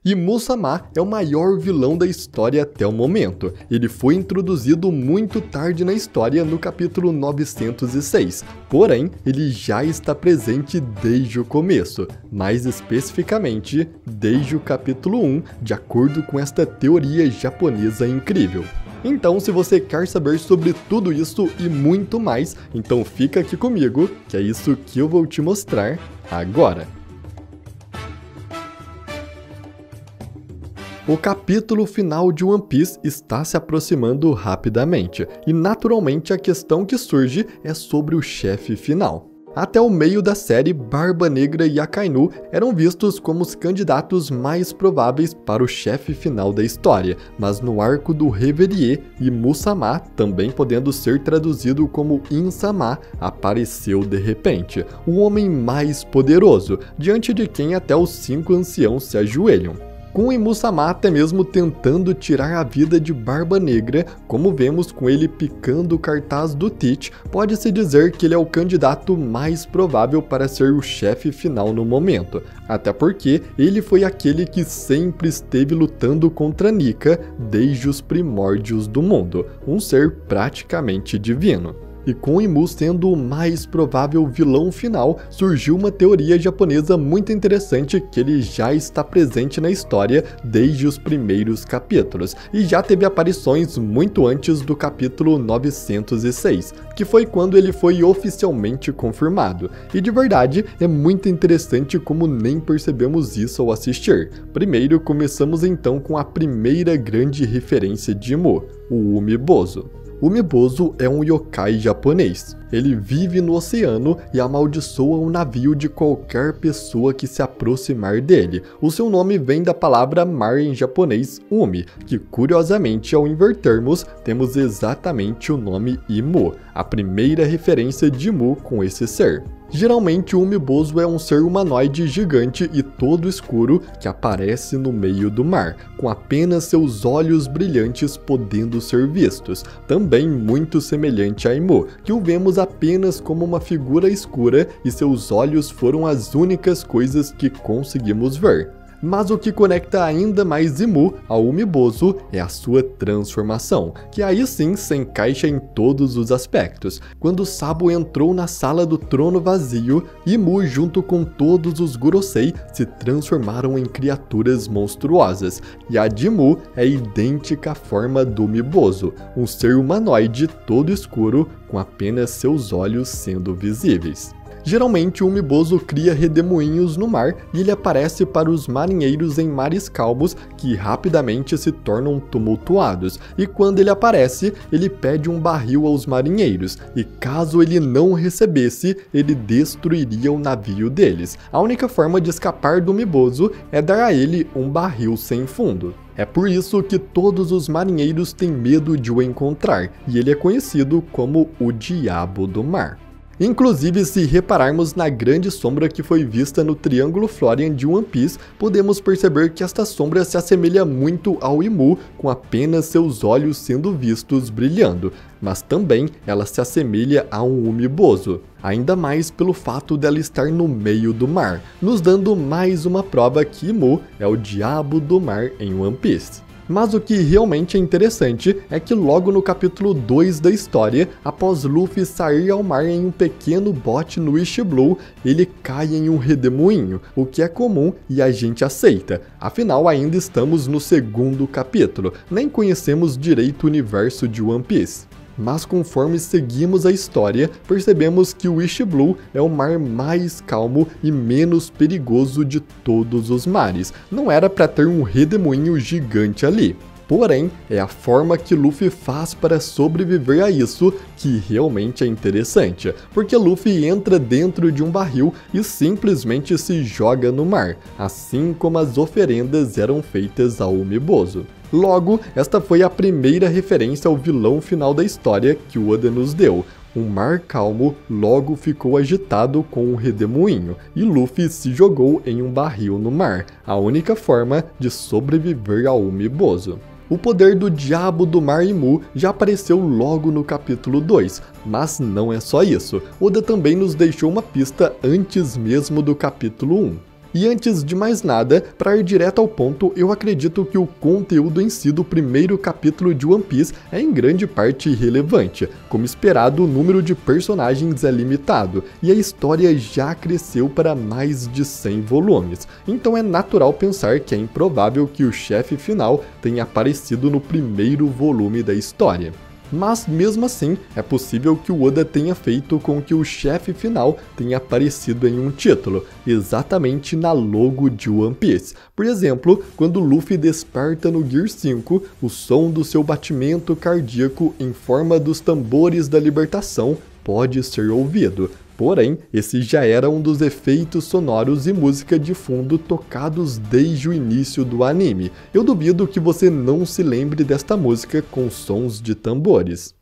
E Musamá é o maior vilão da história até o momento. Ele foi introduzido muito tarde na história, no capítulo 906, porém ele já está presente desde o começo, mais especificamente desde o capítulo 1, de acordo com esta teoria japonesa incrível. Então, se você quer saber sobre tudo isso e muito mais, então fica aqui comigo, que é isso que eu vou te mostrar agora. O capítulo final de One Piece está se aproximando rapidamente, e naturalmente a questão que surge é sobre o chefe final. Até o meio da série, Barba Negra e Akainu eram vistos como os candidatos mais prováveis para o chefe final da história, mas no arco do Reverie e Musamá, também podendo ser traduzido como Insama, apareceu de repente, o homem mais poderoso, diante de quem até os 5 anciãos se ajoelham. Com Musamá até mesmo tentando tirar a vida de Barba Negra, como vemos com ele picando o cartaz do Teach, pode-se dizer que ele é o candidato mais provável para ser o chefe final no momento, até porque ele foi aquele que sempre esteve lutando contra Nika desde os primórdios do mundo, um ser praticamente divino. E com Imu sendo o mais provável vilão final, surgiu uma teoria japonesa muito interessante que ele já está presente na história desde os primeiros capítulos, e já teve aparições muito antes do capítulo 906, que foi quando ele foi oficialmente confirmado. E de verdade, é muito interessante como nem percebemos isso ao assistir. Primeiro, começamos então com a primeira grande referência de Imu, o Umebozo. O Umebozo é um yokai japonês. Ele vive no oceano e amaldiçoa o navio de qualquer pessoa que se aproximar dele. O seu nome vem da palavra mar em japonês Umi, que curiosamente ao invertermos temos exatamente o nome Imu, a primeira referência de Imu com esse ser. Geralmente o Umebozo é um ser humanoide gigante e todo escuro que aparece no meio do mar, com apenas seus olhos brilhantes podendo ser vistos, também muito semelhante a Imu, que o vemos apenas como uma figura escura e seus olhos foram as únicas coisas que conseguimos ver. Mas o que conecta ainda mais Imu ao Umebozo é a sua transformação, que aí sim se encaixa em todos os aspectos. Quando Sabo entrou na sala do trono vazio, Imu junto com todos os Gorosei se transformaram em criaturas monstruosas, e a de Imu é idêntica à forma do Umebozo, um ser humanoide todo escuro com apenas seus olhos sendo visíveis. Geralmente o Umebozo cria redemoinhos no mar e ele aparece para os marinheiros em mares calmos que rapidamente se tornam tumultuados, e quando ele aparece, ele pede um barril aos marinheiros, e caso ele não recebesse, ele destruiria o navio deles. A única forma de escapar do Umebozo é dar a ele um barril sem fundo. É por isso que todos os marinheiros têm medo de o encontrar, e ele é conhecido como o Diabo do Mar. Inclusive, se repararmos na grande sombra que foi vista no Triângulo Florian de One Piece, podemos perceber que esta sombra se assemelha muito ao Imu, com apenas seus olhos sendo vistos brilhando, mas também ela se assemelha a um Umebozo, ainda mais pelo fato dela estar no meio do mar, nos dando mais uma prova que Imu é o Diabo do Mar em One Piece. Mas o que realmente é interessante é que logo no capítulo 2 da história, após Luffy sair ao mar em um pequeno bote no East Blue, ele cai em um redemoinho, o que é comum e a gente aceita. Afinal, ainda estamos no segundo capítulo, nem conhecemos direito o universo de One Piece. Mas conforme seguimos a história, percebemos que o East Blue é o mar mais calmo e menos perigoso de todos os mares. Não era para ter um redemoinho gigante ali. Porém, é a forma que Luffy faz para sobreviver a isso que realmente é interessante, porque Luffy entra dentro de um barril e simplesmente se joga no mar, assim como as oferendas eram feitas ao Umebozo. Logo, esta foi a primeira referência ao vilão final da história que o Oda nos deu. Um mar calmo logo ficou agitado com um redemoinho, e Luffy se jogou em um barril no mar, a única forma de sobreviver ao Umebozo. O poder do Diabo do Mar Imu já apareceu logo no capítulo 2, mas não é só isso. Oda também nos deixou uma pista antes mesmo do capítulo 1. E antes de mais nada, para ir direto ao ponto, eu acredito que o conteúdo em si do primeiro capítulo de One Piece é em grande parte irrelevante. Como esperado, o número de personagens é limitado, e a história já cresceu para mais de 100 volumes. Então é natural pensar que é improvável que o chefe final tenha aparecido no primeiro volume da história. Mas mesmo assim, é possível que o Oda tenha feito com que o chefe final tenha aparecido em um título, exatamente na logo de One Piece. Por exemplo, quando Luffy desperta no Gear 5, o som do seu batimento cardíaco em forma dos tambores da libertação pode ser ouvido. Porém, esse já era um dos efeitos sonoros e música de fundo tocados desde o início do anime. Eu duvido que você não se lembre desta música com sons de tambores.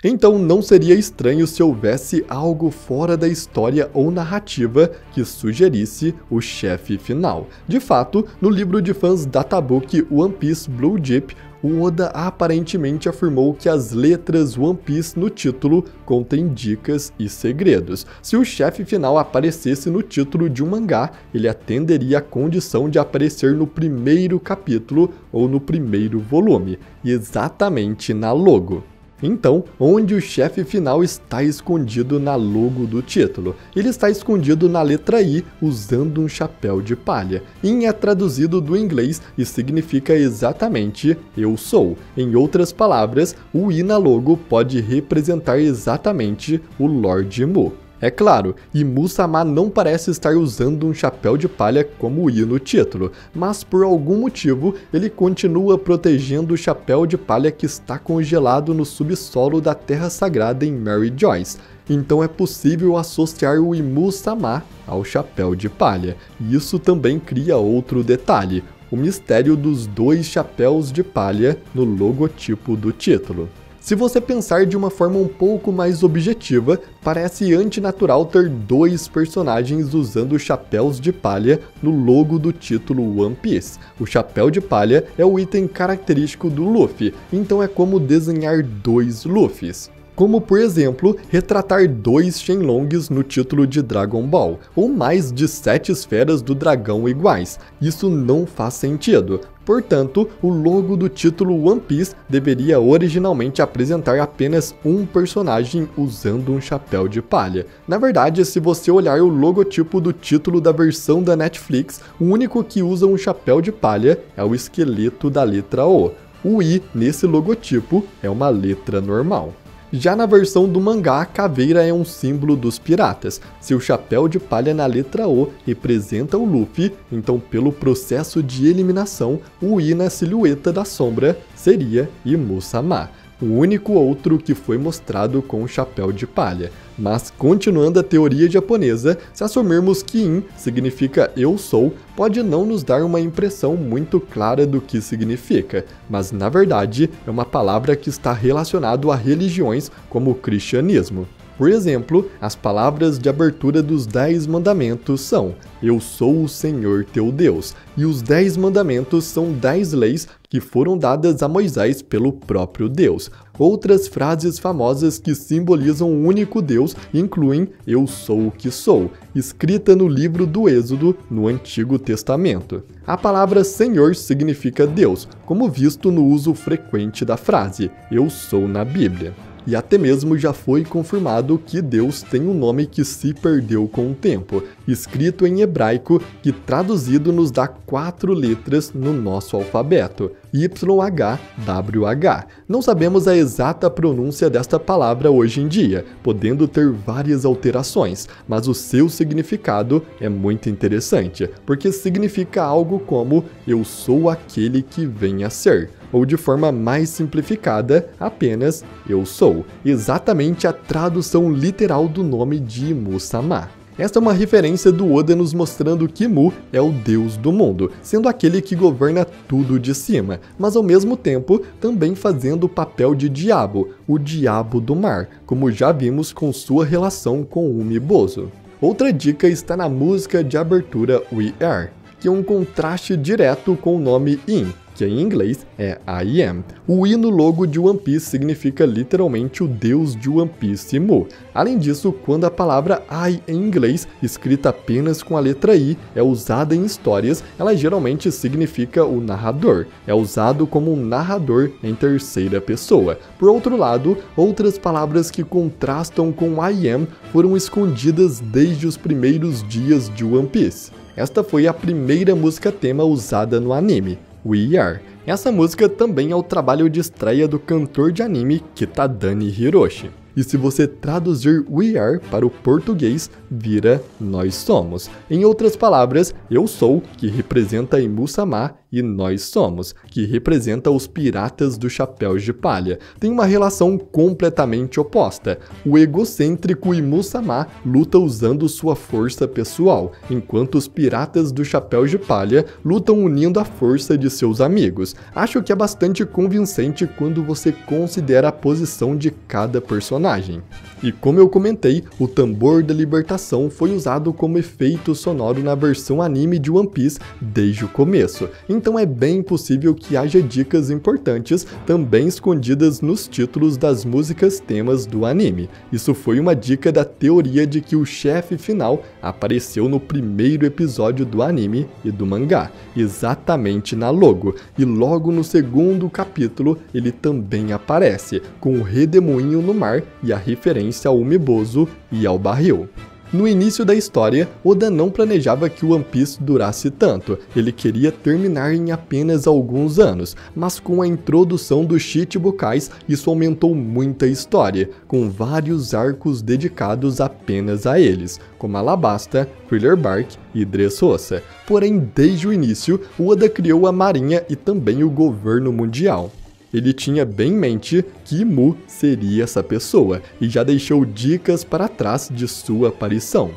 Então não seria estranho se houvesse algo fora da história ou narrativa que sugerisse o chefe final. De fato, no livro de fãs Databook One Piece Blue Jeep, o Oda aparentemente afirmou que as letras One Piece no título contêm dicas e segredos. Se o chefe final aparecesse no título de um mangá, ele atenderia à condição de aparecer no primeiro capítulo ou no primeiro volume, exatamente na logo. Então, onde o chefe final está escondido na logo do título? Ele está escondido na letra I, usando um chapéu de palha. In é traduzido do inglês e significa exatamente eu sou. Em outras palavras, o I na logo pode representar exatamente o Lord Mu. É claro, Imu-sama não parece estar usando um chapéu de palha como o I no título, mas por algum motivo ele continua protegendo o chapéu de palha que está congelado no subsolo da Terra Sagrada em Mary Joyce. Então é possível associar o Imu-sama ao chapéu de palha. E isso também cria outro detalhe, o mistério dos dois chapéus de palha no logotipo do título. Se você pensar de uma forma um pouco mais objetiva, parece antinatural ter dois personagens usando chapéus de palha no logo do título One Piece. O chapéu de palha é o item característico do Luffy, então é como desenhar dois Luffys. Como, por exemplo, retratar dois Shenlongs no título de Dragon Ball, ou mais de 7 esferas do dragão iguais. Isso não faz sentido. Portanto, o logo do título One Piece deveria originalmente apresentar apenas um personagem usando um chapéu de palha. Na verdade, se você olhar o logotipo do título da versão da Netflix, o único que usa um chapéu de palha é o esqueleto da letra O. O I nesse logotipo é uma letra normal. Já na versão do mangá, a caveira é um símbolo dos piratas. Se o chapéu de palha na letra O representa o Luffy, então pelo processo de eliminação, o I na silhueta da sombra seria Imu-sama, o único outro que foi mostrado com o chapéu de palha. Mas continuando a teoria japonesa, se assumirmos que In significa eu sou, pode não nos dar uma impressão muito clara do que significa, mas na verdade é uma palavra que está relacionada a religiões como o cristianismo. Por exemplo, as palavras de abertura dos 10 mandamentos são eu sou o Senhor teu Deus, e os 10 mandamentos são 10 leis que foram dadas a Moisés pelo próprio Deus. Outras frases famosas que simbolizam o único Deus incluem eu sou o que sou, escrita no livro do Êxodo no Antigo Testamento. A palavra Senhor significa Deus, como visto no uso frequente da frase eu sou na Bíblia. E até mesmo já foi confirmado que Deus tem um nome que se perdeu com o tempo, escrito em hebraico, que traduzido nos dá 4 letras no nosso alfabeto, YHWH. Não sabemos a exata pronúncia desta palavra hoje em dia, podendo ter várias alterações, mas o seu significado é muito interessante, porque significa algo como eu sou aquele que vem a ser. Ou de forma mais simplificada, apenas eu sou, exatamente a tradução literal do nome de Imu-sama. Esta é uma referência do Oda nos mostrando que Mu é o deus do mundo, sendo aquele que governa tudo de cima, mas ao mesmo tempo também fazendo o papel de diabo, o diabo do mar, como já vimos com sua relação com Umibozu. Outra dica está na música de abertura We Are, que é um contraste direto com o nome In. que em inglês é I Am. O I no logo de One Piece significa literalmente o deus de One Piece, Mu. Além disso, quando a palavra I em inglês, escrita apenas com a letra I, é usada em histórias, ela geralmente significa o narrador. É usado como um narrador em terceira pessoa. Por outro lado, outras palavras que contrastam com I Am foram escondidas desde os primeiros dias de One Piece. Esta foi a primeira música tema usada no anime, We Are. Essa música também é o trabalho de estreia do cantor de anime Kitadani Hiroshi. E se você traduzir We Are para o português, vira Nós Somos. Em outras palavras, eu sou, que representa Imu-sama, e Nós Somos, que representa os piratas do chapéu de palha. Tem uma relação completamente oposta. O egocêntrico Imu-sama luta usando sua força pessoal, enquanto os piratas do chapéu de palha lutam unindo a força de seus amigos. Acho que é bastante convincente quando você considera a posição de cada personagem. E como eu comentei, o tambor da libertação foi usado como efeito sonoro na versão anime de One Piece desde o começo. Então é bem possível que haja dicas importantes também escondidas nos títulos das músicas temas do anime. Isso foi uma dica da teoria de que o chefe final apareceu no primeiro episódio do anime e do mangá, exatamente na logo, e logo no segundo capítulo ele também aparece, com o redemoinho no mar e a referência ao Umebozo e ao barril. No início da história, Oda não planejava que One Piece durasse tanto, ele queria terminar em apenas alguns anos, mas com a introdução dos Chichibukais, isso aumentou muito a história, com vários arcos dedicados apenas a eles, como Alabasta, Thriller Bark e Dressrosa. Porém, desde o início, Oda criou a Marinha e também o governo mundial. Ele tinha bem em mente que Mu seria essa pessoa e já deixou dicas para trás de sua aparição.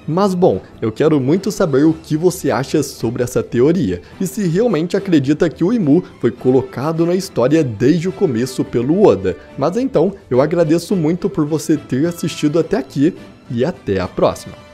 Mas bom, eu quero muito saber o que você acha sobre essa teoria e se realmente acredita que o Imu foi colocado na história desde o começo pelo Oda. Mas então, eu agradeço muito por você ter assistido até aqui e até a próxima.